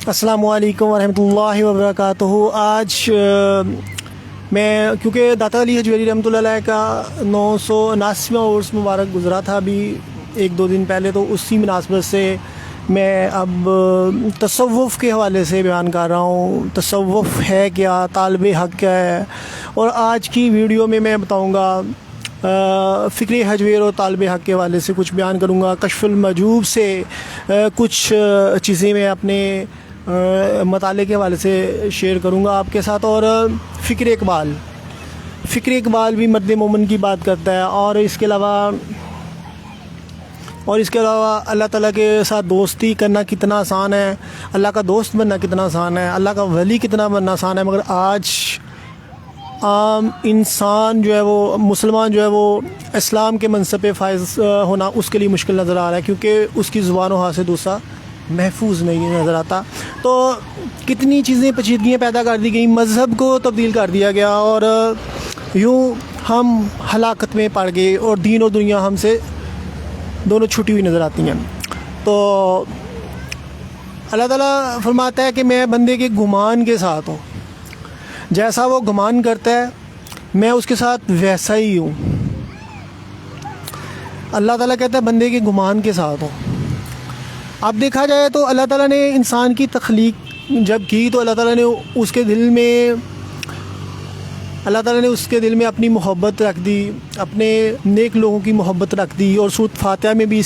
السلام علیکم ورحمۃ اللہ وبرکاتہ۔ آج میں کیونکہ داتا علی حجویری رحمۃ اللہ علیہ کا 979واں عرس مبارک گزرا تھا ابھی 1-2 دن پہلے، تو اسی مناسبت سے میں اب تصوف کے حوالے سے بیان کر رہا ہوں۔ تصوف ہے کیا، طالب حق کیا ہے، اور آج کی ویڈیو میں بتاؤں گا فکر حجویر اور طالب حق کے حوالے سے کچھ بیان کروں گا۔ کشف المحجوب سے کچھ چیزیں میں اپنے مطالعے کے حوالے سے شیئر کروں گا آپ کے ساتھ، اور فکر اقبال بھی مرد مومن کی بات کرتا ہے، اور اس کے علاوہ اللہ تعالیٰ کے ساتھ دوستی کرنا کتنا آسان ہے، اللہ کا دوست بننا کتنا آسان ہے، اللہ کا ولی کتنا بننا آسان ہے، مگر آج عام انسان جو ہے وہ مسلمان جو ہے وہ اسلام کے منصب پہ فائز ہونا اس کے لیے مشکل نظر آ رہا ہے، کیونکہ اس کی زبان و ہاتھ سے دوسرا محفوظ نہیں نظر آتا۔ تو کتنی چیزیں پیچیدگیاں پیدا کر دی گئیں، مذہب کو تبدیل کر دیا گیا، اور یوں ہم ہلاکت میں پڑ گئے، اور دین اور دنیا ہم سے دونوں چھٹی ہوئی نظر آتی ہیں۔ تو اللہ تعالیٰ فرماتا ہے کہ میں بندے کے گمان کے ساتھ ہوں، جیسا وہ گمان کرتا ہے میں اس کے ساتھ ویسا ہی ہوں۔ اللہ تعالیٰ کہتا ہے بندے کے گمان کے ساتھ ہوں۔ اب دیکھا جائے تو اللہ تعالیٰ نے انسان کی تخلیق جب کی تو اللہ تعالیٰ نے اس کے دل میں اپنی محبت رکھ دی، اپنے نیک لوگوں کی محبت رکھ دی، اور سورۃ فاتحہ میں بھی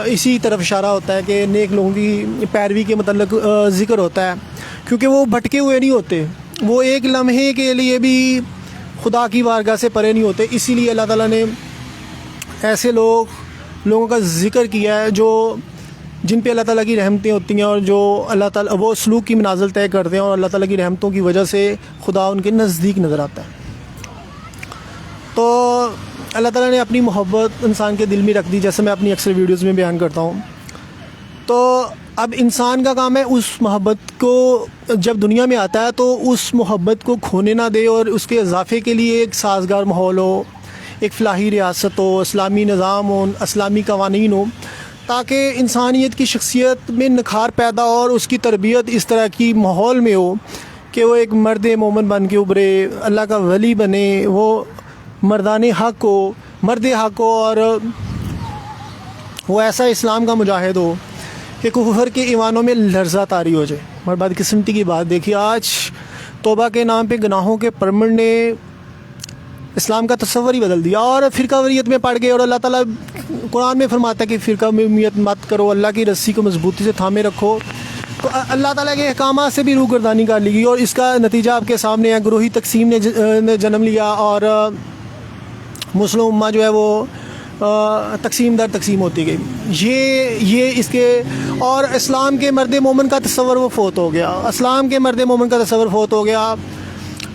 اسی طرف اشارہ ہوتا ہے کہ نیک لوگوں کی پیروی کے متعلق ذکر ہوتا ہے، کیونکہ وہ بھٹکے ہوئے نہیں ہوتے، وہ ایک لمحے کے لیے بھی خدا کی بارگاہ سے پرے نہیں ہوتے۔ اسی لیے اللہ تعالیٰ نے ایسے لوگوں کا ذکر کیا ہے جن پہ اللہ تعالیٰ کی رحمتیں ہوتی ہیں، اور جو اللہ تعالیٰ وہ سلوک کی منازل طے کرتے ہیں، اور اللہ تعالیٰ کی رحمتوں کی وجہ سے خدا ان کے نزدیک نظر آتا ہے۔ تو اللہ تعالیٰ نے اپنی محبت انسان کے دل میں رکھ دی، جیسے میں اپنی اکثر ویڈیوز میں بیان کرتا ہوں۔ تو اب انسان کا کام ہے اس محبت کو جب دنیا میں آتا ہے تو اس محبت کو کھونے نہ دے، اور اس کے اضافے کے لیے ایک سازگار ماحول ہو، ایک فلاحی ریاست ہو، اسلامی نظام ہو، اسلامی قوانین ہو، تاکہ انسانیت کی شخصیت میں نکھار پیدا ہو، اور اس کی تربیت اس طرح کی ماحول میں ہو کہ وہ ایک مرد مومن بن کے ابھرے، اللہ کا ولی بنے، وہ مرد حق ہو، اور وہ ایسا اسلام کا مجاہد ہو کہ کفر کے ایوانوں میں لرزہ طاری ہو جائے۔ اور بدقسمتی کی بات دیکھیے، آج توبہ کے نام پہ گناہوں کے پرمڑ نے اسلام کا تصور ہی بدل دیا، اور فرقہ واریت میں پڑ گئے، اور اللہ تعالیٰ قرآن میں فرماتا ہے کہ فرقہ واریت مت کرو، اللہ کی رسی کو مضبوطی سے تھامے رکھو۔ تو اللہ تعالیٰ کے احکامات سے بھی روگردانی کر لی گئی، اور اس کا نتیجہ آپ کے سامنے ہے، گروہی تقسیم نے جنم لیا، اور مسلم امہ جو ہے وہ تقسیم در تقسیم ہوتی گئی۔ یہ اس کے اور اسلام کے مرد مومن کا تصور وہ فوت ہو گیا، اسلام کے مرد مومن کا تصور فوت ہو گیا۔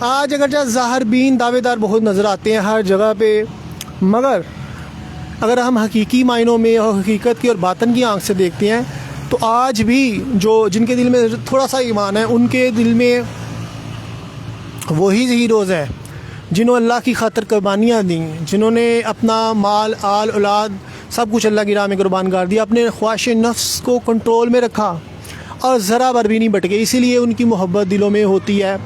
آج اگرچہ ظاہر بین دعوے دار بہت نظر آتے ہیں ہر جگہ پہ، مگر اگر ہم حقیقی معنوں میں اور حقیقت کی اور باطن کی آنکھ سے دیکھتے ہیں تو آج بھی جن کے دل میں تھوڑا سا ایمان ہے، ان کے دل میں وہی ہیروز ہیں جنہوں اللہ کی خاطر قربانیاں دیں، جنہوں نے اپنا مال، آل، اولاد سب کچھ اللہ کی راہ میں قربان کر دیا، اپنے خواہش نفس کو کنٹرول میں رکھا، اور ذرا بر بھی نہیں بٹکے۔ اسی لیے ان کی محبت دلوں میں ہوتی ہے،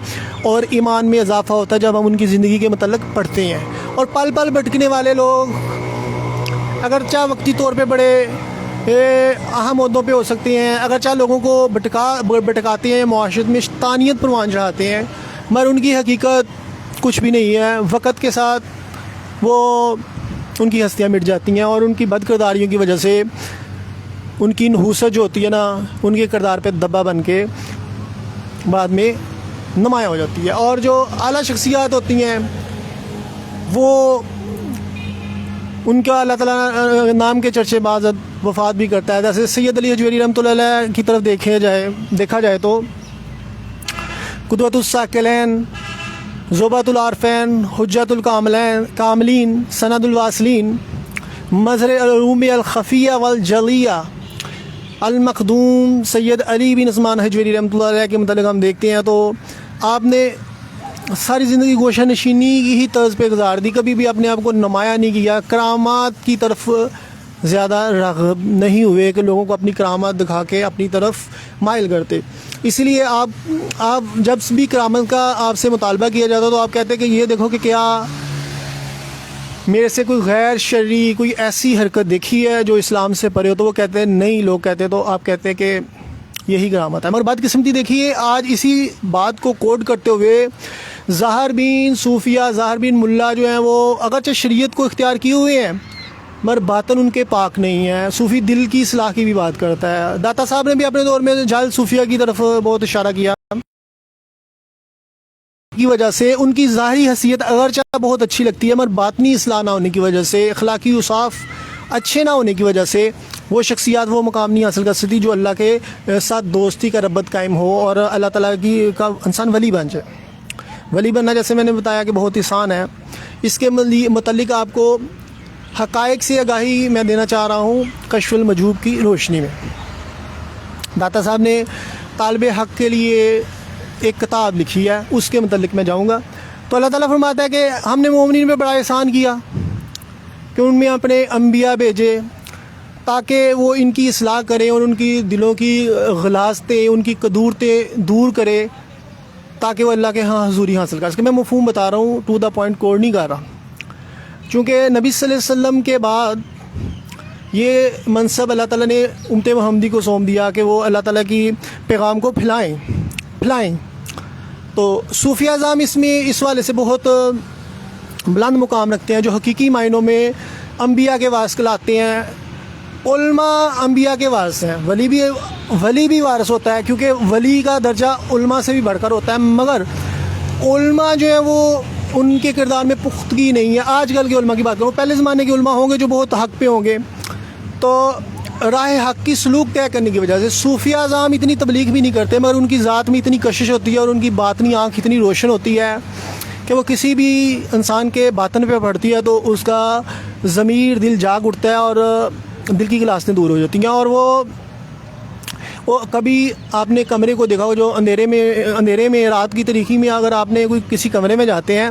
اور ایمان میں اضافہ ہوتا ہے جب ہم ان کی زندگی کے متعلق پڑھتے ہیں۔ اور پل پل بھٹکنے والے لوگ اگرچہ وقتی طور پہ بڑے اہم عہدوں پہ ہو سکتے ہیں، اگرچہ لوگوں کو بھٹکاتے ہیں، معاشرت میں شیطانیت پروان چڑھاتے ہیں، مگر ان کی حقیقت کچھ بھی نہیں ہے۔ وقت کے ساتھ ان کی ہستیاں مٹ جاتی ہیں، اور ان کی بد کرداریوں کی وجہ سے ان کی نحوست جو ہوتی ہے نا، ان کے کردار پہ دبا بن کے بعد میں نمایاں ہو جاتی ہے۔ اور جو اعلیٰ شخصیات ہوتی ہیں وہ ان کا اللہ تعالیٰ نام کے چرچے بعض وفات بھی کرتا ہے، جیسے سید علی حجویری رحمۃ اللہ علیہ کی طرف دیکھا جائے تو قدوۃ الثاقلین، زبدۃ العارفین، حجۃ الکاملین، سند الواصلین، مظہر العلوم الخفیہ والجلیہ، المخدوم سید علی بن عثمان حجویری رحمۃ اللہ علیہ کے متعلق ہم دیکھتے ہیں تو آپ نے ساری زندگی گوشہ نشینی کی ہی طرز پہ گزار دی، کبھی بھی اپنے آپ کو نمایاں نہیں کیا، کرامات کی طرف زیادہ راغب نہیں ہوئے کہ لوگوں کو اپنی کرامات دکھا کے اپنی طرف مائل کرتے. اسی لیے آپ جب بھی کرامت کا آپ سے مطالبہ کیا جاتا تو آپ کہتے کہ یہ دیکھو کہ کیا میرے سے کوئی غیر شرعی کوئی ایسی حرکت دیکھی ہے جو اسلام سے پرے ہو. تو وہ کہتے ہیں نہیں. لوگ کہتے تو آپ کہتے ہیں کہ یہی کرامت ہے. مگر بدقسمتی دیکھیے آج اسی بات کو کوڈ کرتے ہوئے ظاہر بین صوفیہ ظاہر بین ملا جو ہیں وہ اگرچہ شریعت کو اختیار کیے ہوئے ہیں مگر باطن ان کے پاک نہیں ہے. صوفی دل کی اصلاح کی بھی بات کرتا ہے. داتا صاحب نے بھی اپنے دور میں جاہل صوفیہ کی طرف بہت اشارہ کیا کی وجہ سے ان کی ظاہری حیثیت اگرچہ بہت اچھی لگتی ہے مگر باطنی اصلاح نہ ہونے کی وجہ سے اخلاقی اوصاف اچھے نہ ہونے کی وجہ سے وہ شخصیات وہ مقام نہیں حاصل کر سکتی جو اللہ کے ساتھ دوستی کا ربط قائم ہو اور اللہ تعالیٰ کا انسان ولی بن جائے. ولی بننا جیسے میں نے بتایا کہ بہت آسان ہے. اس کے متعلق آپ کو حقائق سے آگاہی میں دینا چاہ رہا ہوں کشف المجہوب کی روشنی میں. داتا صاحب نے طالب حق کے لیے ایک کتاب لکھی ہے, اس کے متعلق میں جاؤں گا. تو اللہ تعالیٰ فرماتا ہے کہ ہم نے مومنین پہ بڑا احسان کیا کہ ان میں اپنے انبیاء بھیجے تاکہ وہ ان کی اصلاح کریں اور ان کی دلوں کی غلاظتیں ان کی قدورتیں دور کرے تاکہ وہ اللہ کے ہاں حضوری حاصل کر سکے. میں مفہوم بتا رہا ہوں, ٹو دا پوائنٹ کوڈ نہیں کر رہا. چونکہ نبی صلی اللہ علیہ وسلم کے بعد یہ منصب اللہ تعالیٰ نے امت محمدی کو سونپ دیا کہ وہ اللہ تعالیٰ کی پیغام کو پھیلائیں. تو صوفیہ اعظام اس میں اس والے سے بہت بلند مقام رکھتے ہیں جو حقیقی معنوں میں انبیاء کے وارث کہلاتے ہیں. علماء انبیاء کے وارث ہیں. ولی بھی وارث ہوتا ہے کیونکہ ولی کا درجہ علماء سے بھی بڑھ کر ہوتا ہے. مگر علماء جو ہیں وہ ان کے کردار میں پختگی نہیں ہے. آج کل کے علماء کی بات کروں, پہلے زمانے کے علماء ہوں گے جو بہت حق پہ ہوں گے تو راہ حق کی سلوک طے کرنے کی وجہ سے صوفیہ اعظام اتنی تبلیغ بھی نہیں کرتے مگر ان کی ذات میں اتنی کشش ہوتی ہے اور ان کی باطنی آنکھ اتنی روشن ہوتی ہے کہ وہ کسی بھی انسان کے باطن پہ پڑتی ہے تو اس کا ضمیر دل جاگ اٹھتا ہے اور دل کی گلاسیں دور ہو جاتی ہیں. اور وہ کبھی آپ نے کمرے کو دیکھا ہو جو اندھیرے میں رات کی تاریکی میں اگر آپ نے کسی کمرے میں جاتے ہیں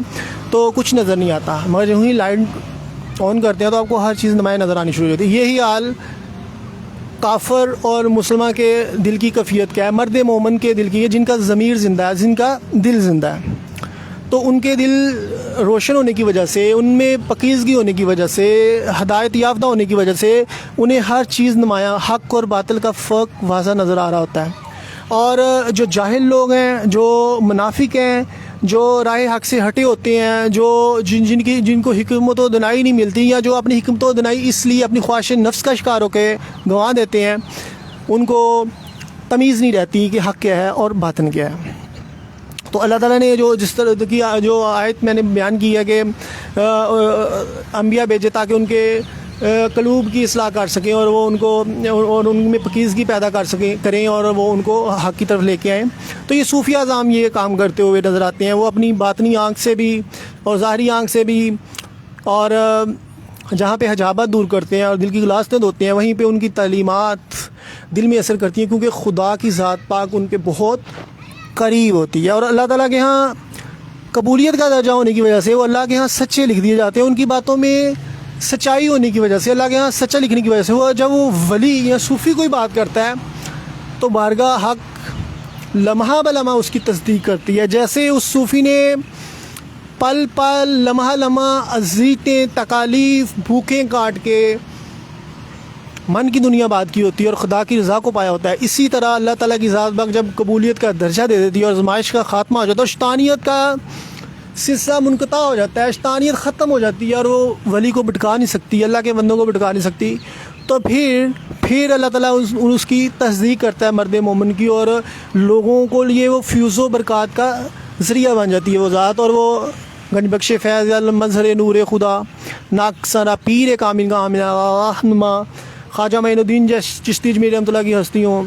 تو کچھ نظر نہیں آتا مگر جو ہی لائٹ آن کرتے ہیں تو آپ کو ہر چیز نمایاں نظر آنی شروع ہو جاتی ہے. یہی حال کافر اور مسلمان کے دل کی کیفیت کیا ہے, مرد مومن کے دل کی ہے جن کا ضمیر زندہ ہے, جن کا دل زندہ ہے. تو ان کے دل روشن ہونے کی وجہ سے, ان میں پاکیزگی ہونے کی وجہ سے, ہدایت یافتہ ہونے کی وجہ سے انہیں ہر چیز نمایاں حق اور باطل کا فرق واضح نظر آ رہا ہوتا ہے. اور جو جاہل لوگ ہیں, جو منافق ہیں, جو راہ حق سے ہٹے ہوتے ہیں, جو جن کو حکمت و دنائی نہیں ملتی یا جو اپنی حکمت و دنائی اس لیے اپنی خواہش نفس کا شکار ہو کے گنوا دیتے ہیں, ان کو تمیز نہیں رہتی کہ حق کیا ہے اور باطن کیا ہے. تو اللہ تعالیٰ نے جس طرح کی جو آیت میں نے بیان کی ہے کہ انبیاء بھیجے تاکہ ان کے قلوب کی اصلاح کر سکیں اور وہ ان کو اور ان میں پاکیزگی پیدا کریں اور وہ ان کو حق کی طرف لے کے آئیں. تو یہ صوفیہ اعظام یہ کام کرتے ہوئے نظر آتے ہیں. وہ اپنی باطنی آنکھ سے بھی اور ظاہری آنکھ سے بھی اور جہاں پہ حجابات دور کرتے ہیں اور دل کی گلاسیں دھوتے ہیں وہیں پہ ان کی تعلیمات دل میں اثر کرتی ہیں کیونکہ خدا کی ذات پاک ان کے بہت قریب ہوتی ہے. اور اللہ تعالیٰ کے ہاں قبولیت کا درجہ ہونے کی وجہ سے وہ اللہ کے ہاں سچے لکھ دیے جاتے ہیں. ان کی باتوں میں سچائی ہونے کی وجہ سے, اللہ کے ہاں سچا لکھنے کی وجہ سے وہ جب وہ ولی یا صوفی کوئی بات کرتا ہے تو بارگاہ حق لمحہ بلمحہ اس کی تصدیق کرتی ہے. جیسے اس صوفی نے پل پل لمحہ لمحہ اذیتیں تکالیف بھوکیں کاٹ کے من کی دنیا بات کی ہوتی ہے اور خدا کی رضا کو پایا ہوتا ہے. اسی طرح اللہ تعالیٰ کی ذات پاک جب قبولیت کا درجہ دے دیتی ہے اور آزمائش کا خاتمہ ہو جاتا ہے, شیطانیت کا سلسلہ منقطع ہو جاتا ہے, شیطانیت ختم ہو جاتی ہے اور وہ ولی کو بھٹکا نہیں سکتی, اللہ کے بندوں کو بھٹکا نہیں سکتی. تو پھر اللہ تعالیٰ اس کی تصدیق کرتا ہے مرد مومن کی اور لوگوں کو لیے وہ فیوز و برکات کا ذریعہ بن جاتی ہے وہ ذات. اور وہ گنج بخش فیض مظہر نور خدا ناقصرا پیر کامل کا رہنما خواجہ معین الدین چشتی اجمیری رحمۃ اللہ کی ہستی ہوں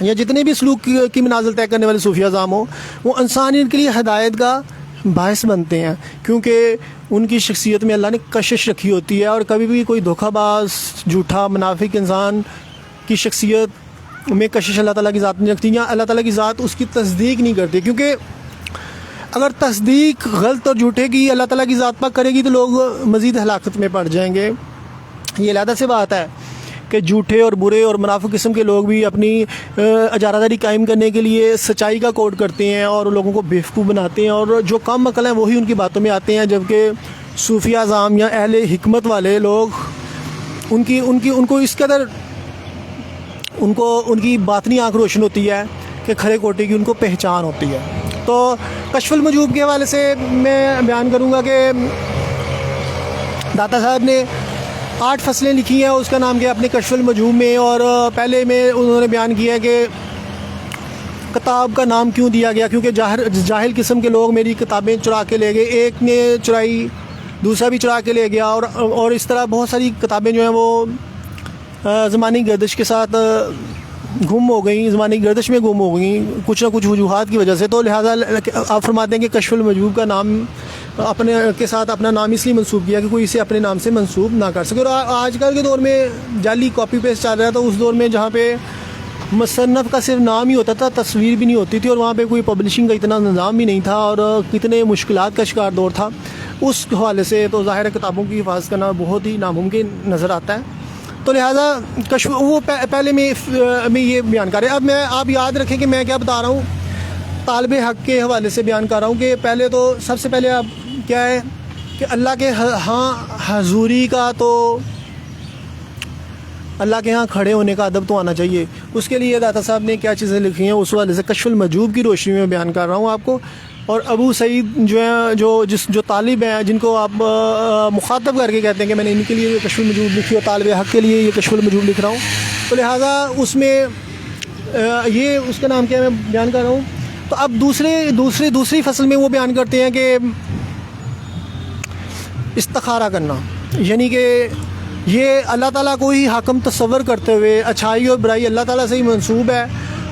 یا جتنے بھی سلوک کی منازل طے کرنے والے صوفیہ اعظام ہوں, وہ انسانیت کے لیے ہدایت کا باعث بنتے ہیں کیونکہ ان کی شخصیت میں اللہ نے کشش رکھی ہوتی ہے. اور کبھی بھی کوئی دھوکہ باز جھوٹا منافق انسان کی شخصیت میں کشش اللہ تعالیٰ کی ذات نہیں رکھتی یا اللہ تعالیٰ کی ذات اس کی تصدیق نہیں کرتی. کیونکہ اگر تصدیق غلط اور جھوٹے کی اللہ تعالیٰ کی ذات پر کرے گی تو لوگ مزید ہلاکت میں پڑ جائیں گے. یہ علیحدہ سے بات ہے کہ جھوٹے اور برے اور منافق قسم کے لوگ بھی اپنی اجارہ داری قائم کرنے کے لیے سچائی کا کوڈ کرتے ہیں اور لوگوں کو بیوقوف بناتے ہیں، اور جو کم عقل ہیں وہی ان کی باتوں میں آتے ہیں، جبکہ صوفیہ اعظام یا اہل حکمت والے لوگ ان کو اس قدر ان کی باطنی آنکھ روشن ہوتی ہے کہ کھرے کوٹے کی ان کو پہچان ہوتی ہے۔ تو کشف المجوب کے حوالے سے میں بیان کروں گا کہ داتا صاحب نے 8 فصلیں لکھی ہیں، اس کا نام کیا اپنے کشف المجوب میں، اور پہلے میں انہوں نے بیان کیا ہے کہ کتاب کا نام کیوں دیا گیا، کیونکہ جاہل قسم کے لوگ میری کتابیں چرا کے لے گئے، ایک نے چرائی دوسرا بھی چرا کے لے گیا، اور اس طرح بہت ساری کتابیں جو ہیں وہ زمانی گردش کے ساتھ گم ہو گئیں، زمانی گردش میں گم ہو گئیں کچھ نہ کچھ وجوہات کی وجہ سے۔ تو لہٰذا آپ فرماتے ہیں کہ کشف المجوب کا نام اپنے کے ساتھ اپنا نام اس لیے منسوب کیا کہ کوئی اسے اپنے نام سے منسوب نہ کر سکے۔ اور آج کل کے دور میں جعلی کاپی پیسٹ چل رہا ہے، تو اس دور میں جہاں پہ مصنف کا صرف نام ہی ہوتا تھا، تصویر بھی نہیں ہوتی تھی، اور وہاں پہ کوئی پبلشنگ کا اتنا نظام بھی نہیں تھا، اور کتنے مشکلات کا شکار دور تھا، اس حوالے سے تو ظاہر کتابوں کی حفاظت کرنا بہت ہی ناممکن نظر آتا ہے۔ تو لہٰذا وہ پہلے میں یہ بیان کر رہے ہیں۔ اب آپ یاد رکھیں کہ میں کیا بتا رہا ہوں، طالب حق کے حوالے سے بیان کر رہا ہوں کہ پہلے تو سب سے پہلے اب کیا ہے کہ اللہ کے ہاں حضوری کا، تو اللہ کے ہاں کھڑے ہونے کا ادب تو آنا چاہیے۔ اس کے لیے داتا صاحب نے کیا چیزیں لکھی ہیں اس حوالے سے کشف المجوب کی روشنی میں بیان کر رہا ہوں آپ کو۔ اور ابو سعید جو ہیں جو طالب ہیں، جن کو آپ مخاطب کر کے کہتے ہیں کہ میں نے ان کے لیے یہ کشف المجوب لکھی، اور طالب حق کے لیے یہ کشف المجوب لکھ رہا ہوں، تو لہٰذا اس میں یہ اس کا نام کیا میں بیان کر رہا ہوں۔ تو اب دوسری فصل میں وہ بیان کرتے ہیں کہ استخارہ کرنا، یعنی کہ یہ اللہ تعالیٰ کو ہی حاکم تصور کرتے ہوئے اچھائی اور برائی اللہ تعالیٰ سے ہی منسوب ہے،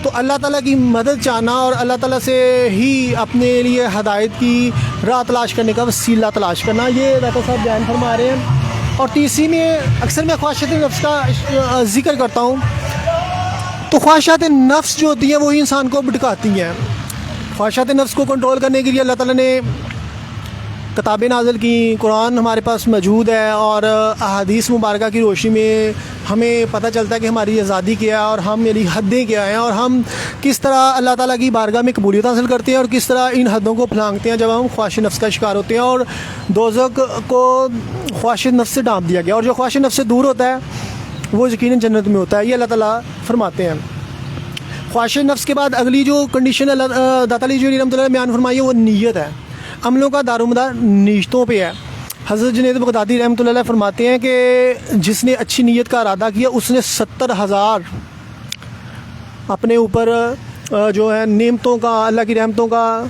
تو اللہ تعالیٰ کی مدد چاہنا اور اللہ تعالیٰ سے ہی اپنے لیے ہدایت کی راہ تلاش کرنے کا وسیلہ تلاش کرنا، یہ داتا صاحب بیان فرما رہے ہیں۔ اور تیسری میں اکثر میں خواہشات نفس کا ذکر کرتا ہوں، تو خواہشات نفس جو ہوتی ہیں وہی انسان کو بھٹکاتی ہیں۔ خواہشات نفس کو کنٹرول کرنے کے لیے اللہ تعالیٰ نے کتابیں نازل کی، قرآن ہمارے پاس موجود ہے، اور احادیث مبارکہ کی روشنی میں ہمیں پتہ چلتا ہے کہ ہماری آزادی کیا ہے اور میری حدیں کیا ہیں، اور ہم کس طرح اللہ تعالیٰ کی بارگاہ میں قبولیت حاصل کرتے ہیں، اور کس طرح ان حدوں کو پھلانگتے ہیں جب ہم خواہش نفس کا شکار ہوتے ہیں۔ اور دوزخ کو خواہش نفس سے ڈانپ دیا گیا، اور جو خواہش نفس سے دور ہوتا ہے وہ یقیناً جنت میں ہوتا ہے، یہ اللہ تعالیٰ فرماتے ہیں۔ خواہش نفس کے بعد اگلی جو کنڈیشن داتا علی جوہری رحمۃ اللہ بیان فرمائی ہے وہ نیت ہے۔ عملوں کا دارومدار نیتوں پہ ہے۔ حضرت جنید بغدادی رحمۃ اللہ علیہ فرماتے ہیں کہ جس نے اچھی نیت کا ارادہ کیا اس نے 70,000 اپنے اوپر جو ہے نعمتوں کا، اللہ کی رحمتوں کا،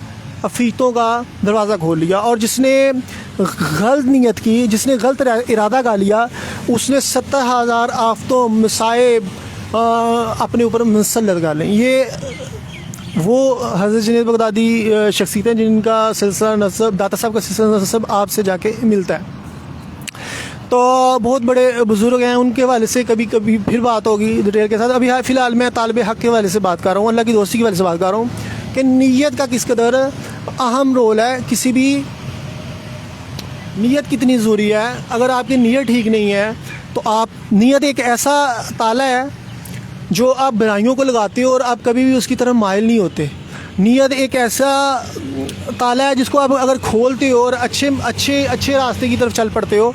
عفیتوں کا دروازہ کھول لیا، اور جس نے غلط نیت کی، جس نے غلط ارادہ کا لیا، اس نے 70,000 آفتوں مصائب اپنے اوپر مسلط کر لیں۔ یہ وہ حضرت جنید بغدادی شخصیت ہیں جن کا سلسلہ نسب، داتا صاحب کا سلسلہ نسب آپ سے جا کے ملتا ہے۔ تو بہت بڑے بزرگ ہیں، ان کے حوالے سے کبھی پھر بات ہوگی ڈیٹیل کے ساتھ۔ ابھی فی الحال میں طالب حق کے حوالے سے بات کر رہا ہوں، اللہ کی دوستی کے حوالے سے بات کر رہا ہوں کہ نیت کا کس قدر اہم رول ہے، کسی بھی نیت کتنی ضروری ہے۔ اگر آپ کی نیت ٹھیک نہیں ہے تو نیت ایک ایسا تالا ہے جو آپ برائیوں کو لگاتے ہو اور آپ کبھی بھی اس کی طرف مائل نہیں ہوتے۔ نیت ایک ایسا تالا ہے جس کو آپ اگر کھولتے ہو اور اچھے راستے کی طرف چل پڑتے ہو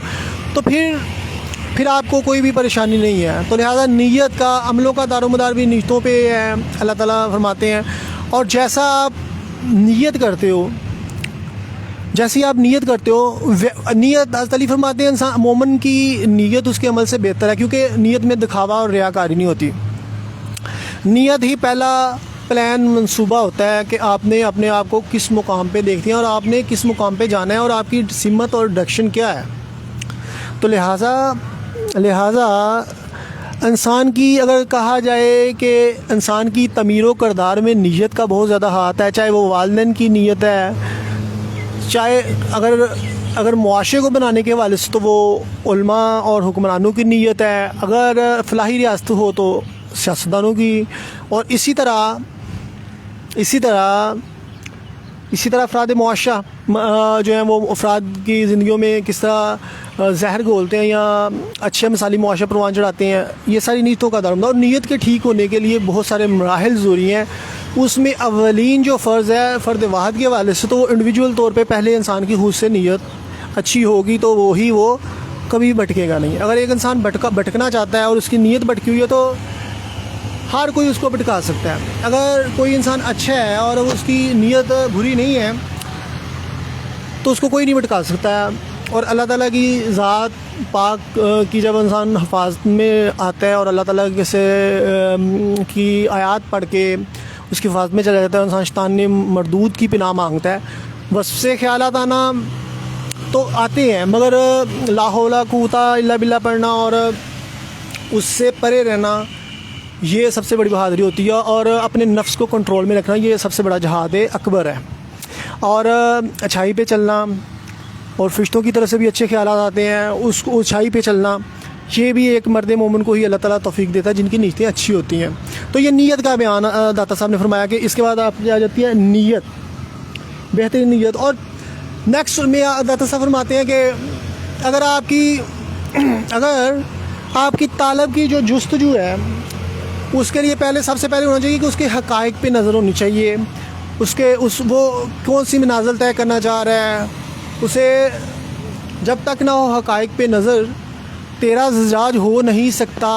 تو پھر آپ کو کوئی بھی پریشانی نہیں ہے۔ تو لہٰذا نیت کا، عملوں کا دارومدار بھی نیتوں پہ ہے، اللہ تعالیٰ فرماتے ہیں۔ اور جیسا آپ نیت کرتے ہو، جیسی آپ نیت کرتے ہو، نیت حضرت علی فرماتے ہیں انسان مومن کی نیت اس کے عمل سے بہتر ہے، کیونکہ نیت میں دکھاوا اور ریاکاری نہیں ہوتی۔ نیت ہی پہلا پلان منصوبہ ہوتا ہے کہ آپ نے اپنے آپ کو کس مقام پہ دیکھتے ہیں اور آپ نے کس مقام پہ جانا ہے اور آپ کی سمت اور ڈائریکشن کیا ہے۔ تو لہٰذا انسان کی اگر کہا جائے کہ انسان کی تعمیر و کردار میں نیت کا بہت زیادہ ہاتھ ہے، چاہے وہ والدین کی نیت ہے، چاہے اگر معاشرے کو بنانے کے حوالے سے تو وہ علماء اور حکمرانوں کی نیت ہے، اگر فلاحی ریاست ہو تو سیاستدانوں کی، اور اسی طرح اسی طرح افراد معاشرہ جو ہیں وہ افراد کی زندگیوں میں کس طرح زہر گھولتے ہیں یا اچھے مثالی معاشرہ پروان چڑھاتے ہیں، یہ ساری نیتوں کا دارمدار. اور نیت کے ٹھیک ہونے کے لیے بہت سارے مراحل ضروری ہیں. اس میں اولین جو فرض ہے فرد واحد کے حوالے سے، تو وہ انڈیویجول طور پہ پہلے انسان کی خود سے نیت اچھی ہوگی تو وہی وہ کبھی بھٹکے گا نہیں. اگر ایک انسان بھٹکنا چاہتا ہے اور اس کی نیت بھٹکی ہوئی ہے تو ہر کوئی اس کو بھٹکا سکتا ہے. اگر کوئی انسان اچھا ہے اور اس کی نیت بری نہیں ہے تو اس کو کوئی نہیں بھٹکا سکتا ہے. اور اللہ تعالیٰ کی ذات پاک کی جب انسان حفاظت میں آتا ہے اور اللہ تعالیٰ سے کی آیات پڑھ کے اس کی حفاظت میں چلا جاتا ہے، انسان شیطان مردود کی پناہ مانگتا ہے. وسوسے خیالات آنا تو آتے ہیں، مگر لا حول ولا قوت الا باللہ پڑھنا اور اس سے پرے رہنا یہ سب سے بڑی بہادری ہوتی ہے. اور اپنے نفس کو کنٹرول میں رکھنا یہ سب سے بڑا جہاد اکبر ہے. اور اچھائی پہ چلنا، اور فرشتوں کی طرف سے بھی اچھے خیالات آتے ہیں، اس کو اچھائی پہ چلنا یہ بھی ایک مرد مومن کو ہی اللہ تعالیٰ توفیق دیتا ہے جن کی نیتیں اچھی ہوتی ہیں. تو یہ نیت کا بیان داتا صاحب نے فرمایا کہ اس کے بعد آپ آ جاتی ہے نیت، بہترین نیت. اور نیکسٹ میں داتا صاحب فرماتے ہیں کہ اگر آپ کی طالب کی جو جستجو ہے اس کے لیے پہلے سب سے پہلے ہونا چاہیے کہ اس کے حقائق پہ نظر ہونی چاہیے. وہ کون سی منازل طے کرنا چاہ رہا ہے، اسے جب تک نہ ہو حقائق پہ نظر تیرا زجاج ہو نہیں سکتا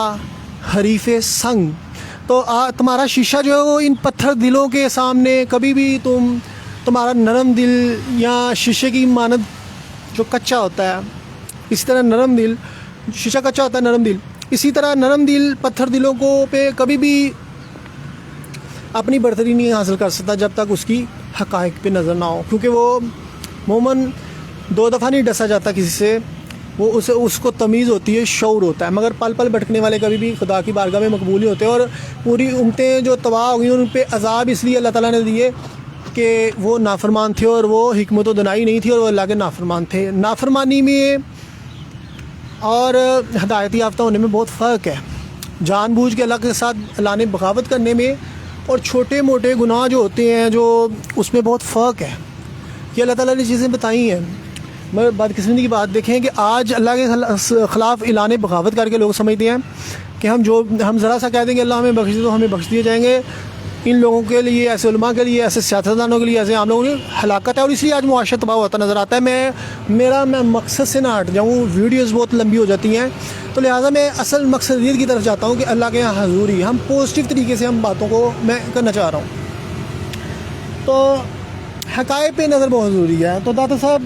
حریف سنگ. تو تمہارا شیشہ جو ہے وہ ان پتھر دلوں کے سامنے کبھی بھی تمہارا نرم دل یا شیشے کی مانند جو کچا ہوتا ہے، اسی طرح نرم دل، شیشہ کچا ہوتا ہے نرم دل، اسی طرح نرم دل پتھر دلوں کو پہ کبھی بھی اپنی برتری نہیں حاصل کر سکتا جب تک اس کی حقائق پہ نظر نہ ہو. کیونکہ وہ مومن 2 دفعہ نہیں ڈسا جاتا کسی سے، وہ اس کو تمیز ہوتی ہے، شعور ہوتا ہے. مگر پل پل بھٹکنے والے کبھی بھی خدا کی بارگاہ میں مقبول نہیں ہوتے. اور پوری امتیں جو تباہ ہو گئی ان پہ عذاب اس لیے اللہ تعالیٰ نے دیے کہ وہ نافرمان تھے اور وہ حکمت و دنائی نہیں تھی اور وہ اللہ کے نافرمان تھے. نافرمانی میں اور ہدایت یافتہ ہونے میں بہت فرق ہے. جان بوجھ کے اللہ کے ساتھ اللہ نے بغاوت کرنے میں اور چھوٹے موٹے گناہ جو ہوتے ہیں جو اس میں بہت فرق ہے. یہ اللہ تعالیٰ نے چیزیں بتائی ہیں. مگر بدقسمتی کی بات دیکھیں کہ آج اللہ کے خلاف اعلان بغاوت کر کے لوگ سمجھتے ہیں کہ ہم ذرا سا کہہ دیں گے اللہ ہمیں بخش دے تو ہمیں بخش دیے جائیں گے. ان لوگوں کے لیے، ایسے علماء کے لیے، ایسے سیاستدانوں کے لیے، ایسے عام لوگوں کے لیے ہلاکت ہے. اور اس لیے آج معاشرہ تباہ ہوتا نظر آتا ہے. میں مقصد سے نہ ہٹ جاؤں، ویڈیوز بہت لمبی ہو جاتی ہیں، تو لہٰذا میں اصل مقصدیت کی طرف جاتا ہوں کہ اللہ کے یہاں حضوری، ہم پازیٹیو طریقے سے ہم باتوں کو میں کرنا چاہ رہا ہوں. تو حقائق پہ نظر بہت ضروری ہے. تو داتا صاحب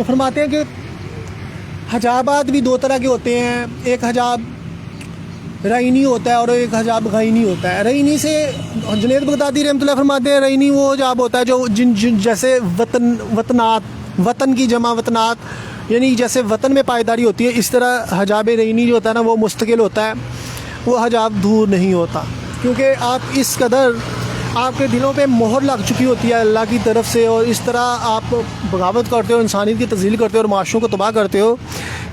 فرماتے ہیں کہ حجابات بھی 2 طرح کے ہوتے ہیں. ایک حجاب رعینی ہوتا ہے اور ایک حجاب غینی ہوتا ہے. رعینی سے جنید بغدادی رحمۃ اللہ فرماتے ہیں رعینی وہ حجاب ہوتا ہے جو جیسے وطن کی جمع وطنات، یعنی جیسے وطن میں پائیداری ہوتی ہے، اس طرح حجاب رعینی جو ہوتا ہے نا وہ مستقل ہوتا ہے، وہ حجاب دور نہیں ہوتا. کیونکہ آپ اس قدر آپ کے دلوں پہ مہر لگ چکی ہوتی ہے اللہ کی طرف سے، اور اس طرح آپ بغاوت کرتے ہو، انسانیت کی تذلیل کرتے ہو اور معاشروں کو تباہ کرتے ہو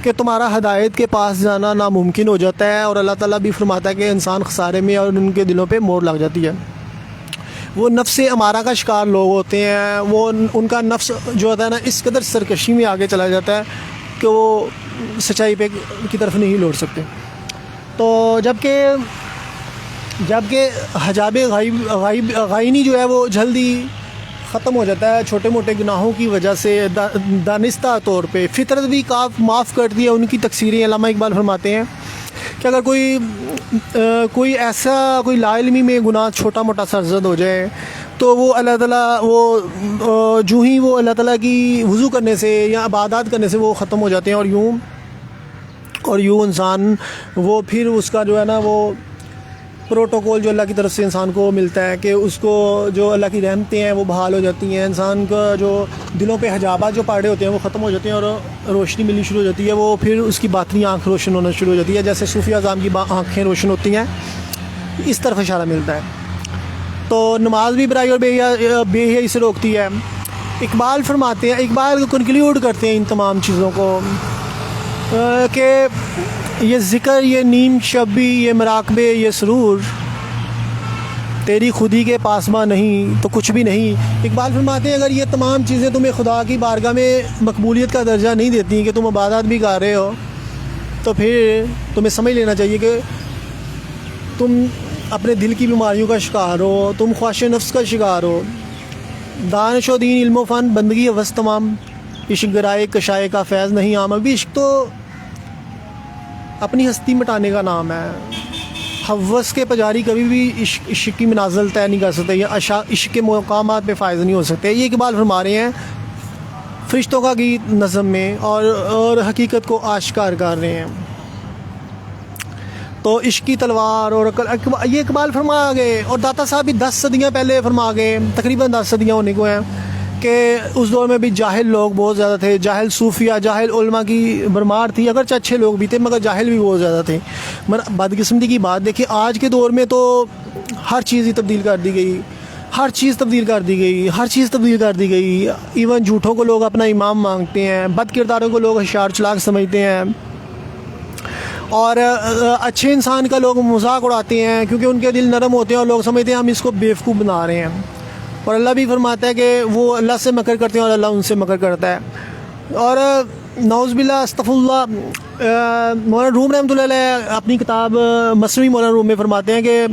کہ تمہارا ہدایت کے پاس جانا ناممکن ہو جاتا ہے. اور اللہ تعالیٰ بھی فرماتا ہے کہ انسان خسارے میں اور ان کے دلوں پہ مہر لگ جاتی ہے. وہ نفس امارہ کا شکار لوگ ہوتے ہیں، وہ ان کا نفس جو ہوتا ہے نا اس قدر سرکشی میں آگے چلا جاتا ہے کہ وہ سچائی پہ کی طرف نہیں لوٹ سکتے. تو جبکہ حجاب غائنی جو ہے وہ جلدی ختم ہو جاتا ہے چھوٹے موٹے گناہوں کی وجہ سے، دانستہ طور پہ. فطرت بھی معاف کرتی ہے ان کی تقصیریں. علامہ اقبال فرماتے ہیں کہ اگر کوئی ایسا کوئی لا علمی میں گناہ چھوٹا موٹا سرزد ہو جائے تو وہ اللہ تعالیٰ جو ہی وہ اللہ تعالیٰ کی وضو کرنے سے یا عبادات کرنے سے وہ ختم ہو جاتے ہیں. اور یوں انسان وہ پھر اس کا جو ہے نا وہ پروٹوکول جو اللہ کی طرف سے انسان کو ملتا ہے کہ اس کو جو اللہ کی رحمتیں ہیں وہ بحال ہو جاتی ہیں. انسان کا جو دلوں پہ حجابات جو پاڑے ہوتے ہیں وہ ختم ہو جاتے ہیں اور روشنی ملنی شروع ہو جاتی ہے. وہ پھر اس کی باطنی آنکھ روشن ہونا شروع ہو جاتی ہے، جیسے صوفی اعظام کی آنکھیں روشن ہوتی ہیں، اس طرف اشارہ ملتا ہے. تو نماز بھی برائی اور بے حیائی سے روکتی ہے. اقبال فرماتے ہیں، اقبال کنکلیوڈ کرتے ہیں ان تمام چیزوں کو کہ یہ ذکر، یہ نیم شبی، یہ مراقبے، یہ سرور، تیری خودی کے پاسماں نہیں تو کچھ بھی نہیں۔ اقبال فرماتے ہیں اگر یہ تمام چیزیں تمہیں خدا کی بارگاہ میں مقبولیت کا درجہ نہیں دیتی کہ تم عبادات بھی کر رہے ہو، تو پھر تمہیں سمجھ لینا چاہیے کہ تم اپنے دل کی بیماریوں کا شکار ہو، تم خواہش نفس کا شکار ہو۔ دانش و دین علم و فن بندگی ہوس تمام، عشق گرائے کشائے کا فیض نہیں عام۔ ابھی عشق تو اپنی ہستی مٹانے کا نام ہے۔ حوث کے پجاری کبھی بھی عشق کی منازل طے نہیں کر سکتے یا عشق کے مقامات پہ فائز نہیں ہو سکتے۔ یہ اقبال فرما رہے ہیں فرشتوں کا گیت نظم میں، اور حقیقت کو آشکار کر رہے ہیں۔ تو عشق کی تلوار اور یہ اقبال فرما گئے، اور داتا صاحب بھی 10 صدیاں پہلے فرما گئے، تقریباً 10 صدیاں ہونے کو ہیں، کہ اس دور میں بھی جاہل لوگ بہت زیادہ تھے، جاہل صوفیہ، جاہل علماء کی بھرمار تھی، اگرچہ اچھے لوگ بھی تھے مگر جاہل بھی بہت زیادہ تھے۔ بدقسمتی کی بات دیکھیں آج کے دور میں تو ہر چیز ہی تبدیل کر دی گئی، ہر چیز تبدیل کر دی گئی، ہر چیز تبدیل کر دی گئی۔ ایون جھوٹوں کو لوگ اپنا امام مانگتے ہیں، بد کرداروں کو لوگ ہوشیار چلاک سمجھتے ہیں، اور اچھے انسان کا لوگ مذاق اڑاتے ہیں کیونکہ ان کے دل نرم ہوتے ہیں، اور لوگ سمجھتے ہیں ہم اس کو بیوقوف بنا رہے ہیں۔ اور اللہ بھی فرماتا ہے کہ وہ اللہ سے مکر کرتے ہیں اور اللہ ان سے مکر کرتا ہے۔ اور نعوذ باللہ استغفر اللہ، مولانا روم رحمۃ اللہ علیہ اپنی کتاب مثنوی مولانا روم میں فرماتے ہیں کہ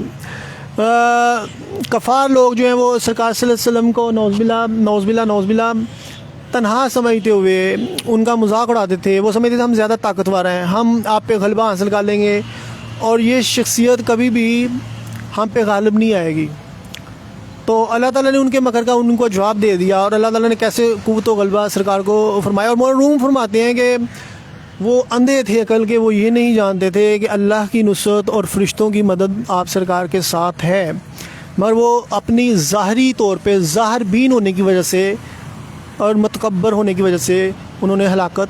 کفار لوگ جو ہیں وہ سرکار صلی اللہ علیہ وسلم کو نعوذ باللہ تنہا سمجھتے ہوئے ان کا مذاق اڑاتے تھے۔ وہ سمجھتے تھے ہم زیادہ طاقتور ہیں، ہم آپ پہ غلبہ حاصل کر لیں گے، اور یہ شخصیت کبھی بھی ہم پہ غالب نہیں آئے گی۔ تو اللہ تعالیٰ نے ان کے مکر کا ان کو جواب دے دیا، اور اللہ تعالیٰ نے کیسے قوت و غلبہ سرکار کو فرمایا۔ اور مولانا روم فرماتے ہیں کہ وہ اندھے تھے عقل کے، وہ یہ نہیں جانتے تھے کہ اللہ کی نصرت اور فرشتوں کی مدد آپ سرکار کے ساتھ ہے، مگر وہ اپنی ظاہری طور پہ ظاہر بین ہونے کی وجہ سے اور متکبر ہونے کی وجہ سے انہوں نے ہلاکت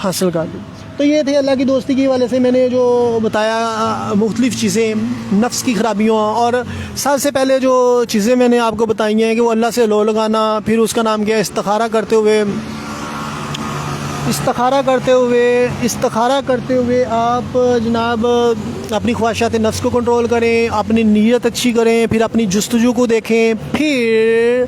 حاصل کر لی۔ تو یہ تھے اللہ کی دوستی کے حوالے سے میں نے جو بتایا مختلف چیزیں، نفس کی خرابیوں، اور سب سے پہلے جو چیزیں میں نے آپ کو بتائی ہیں کہ وہ اللہ سے لو لگانا، پھر اس کا نام کیا ہے استخارہ کرتے ہوئے آپ جناب اپنی خواہشات نفس کو کنٹرول کریں، اپنی نیت اچھی کریں، پھر اپنی جستجو کو دیکھیں، پھر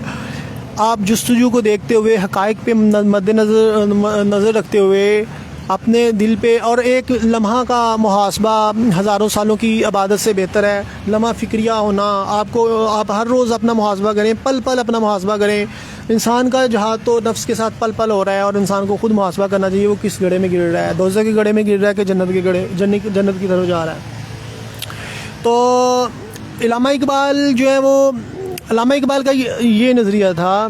آپ جستجو کو دیکھتے ہوئے حقائق پہ مد نظر رکھتے ہوئے اپنے دل پہ، اور ایک لمحہ کا محاسبہ ہزاروں سالوں کی عبادت سے بہتر ہے۔ لمحہ فکریہ ہونا، آپ ہر روز اپنا محاسبہ کریں، پل پل اپنا محاسبہ کریں۔ انسان کا جہاد تو نفس کے ساتھ پل پل ہو رہا ہے، اور انسان کو خود محاسبہ کرنا چاہیے وہ کس گڑھے میں گر رہا ہے، دوزخ کے گڑھے میں گر رہا ہے کہ جنت کی طرف جا رہا ہے۔ تو علامہ اقبال کا یہ نظریہ تھا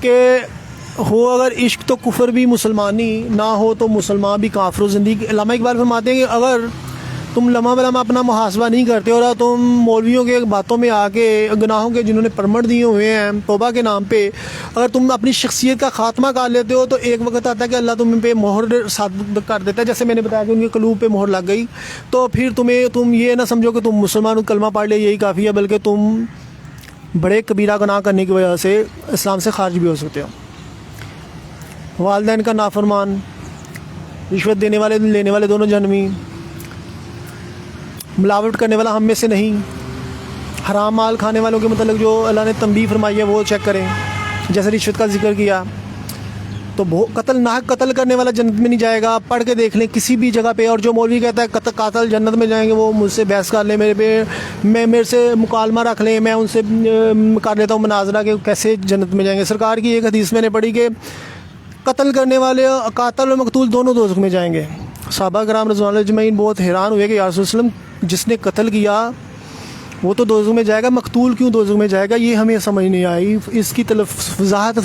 کہ ہو اگر عشق تو کفر بھی مسلمانی، نہ ہو تو مسلمان بھی کافر و زندگی۔ علامہ اقبال فرماتے ہیں کہ اگر تم لمحہ بلمحہ اپنا محاسبہ نہیں کرتے اور تم مولویوں کے باتوں میں آ کے گناہوں کے جنہوں نے پرمٹ دیے ہوئے ہیں توبہ کے نام پہ، اگر تم اپنی شخصیت کا خاتمہ کر لیتے ہو تو ایک وقت آتا ہے کہ اللہ تم پہ مہر صادق کر دیتا ہے، جیسے میں نے بتایا کہ ان کے قلوب پہ مہر لگ گئی، تو پھر تم یہ نہ سمجھو کہ تم مسلمان کلمہ پڑھ لے یہی کافی ہے، بلکہ تم بڑے کبیرہ گناہ کرنے کی وجہ سے اسلام سے خارج بھی ہو سکتے ہو۔ والدین کا نافرمان، رشوت دینے والے لینے والے دونوں جہنمی، ملاوٹ کرنے والا ہم میں سے نہیں، حرام مال کھانے والوں کے متعلق جو اللہ نے تنبیہ فرمائی ہے وہ چیک کریں، جیسے رشوت کا ذکر کیا، تو ناحق قتل کرنے والا جنت میں نہیں جائے گا۔ پڑھ کے دیکھ لیں کسی بھی جگہ پہ، اور جو مولوی کہتا ہے قاتل جنت میں جائیں گے وہ مجھ سے بحث کر لیں، میرے سے مکالمہ رکھ لیں، میں ان سے کر لیتا ہوں مناظرہ کہ کیسے جنت میں جائیں گے۔ سرکار کی ایک حدیث میں نے پڑھی کہ قتل کرنے والے قاتل و مقتول دونوں دوزخ میں جائیں گے۔ صحابہ کرام رضوان اللہ اجمعین بہت حیران ہوئے کہ یا رسول اللہ وسلم جس نے قتل کیا وہ تو دوزخ میں جائے گا، مقتول کیوں دوزخ میں جائے گا؟ یہ ہمیں سمجھ نہیں آئی، اس کی وضاحت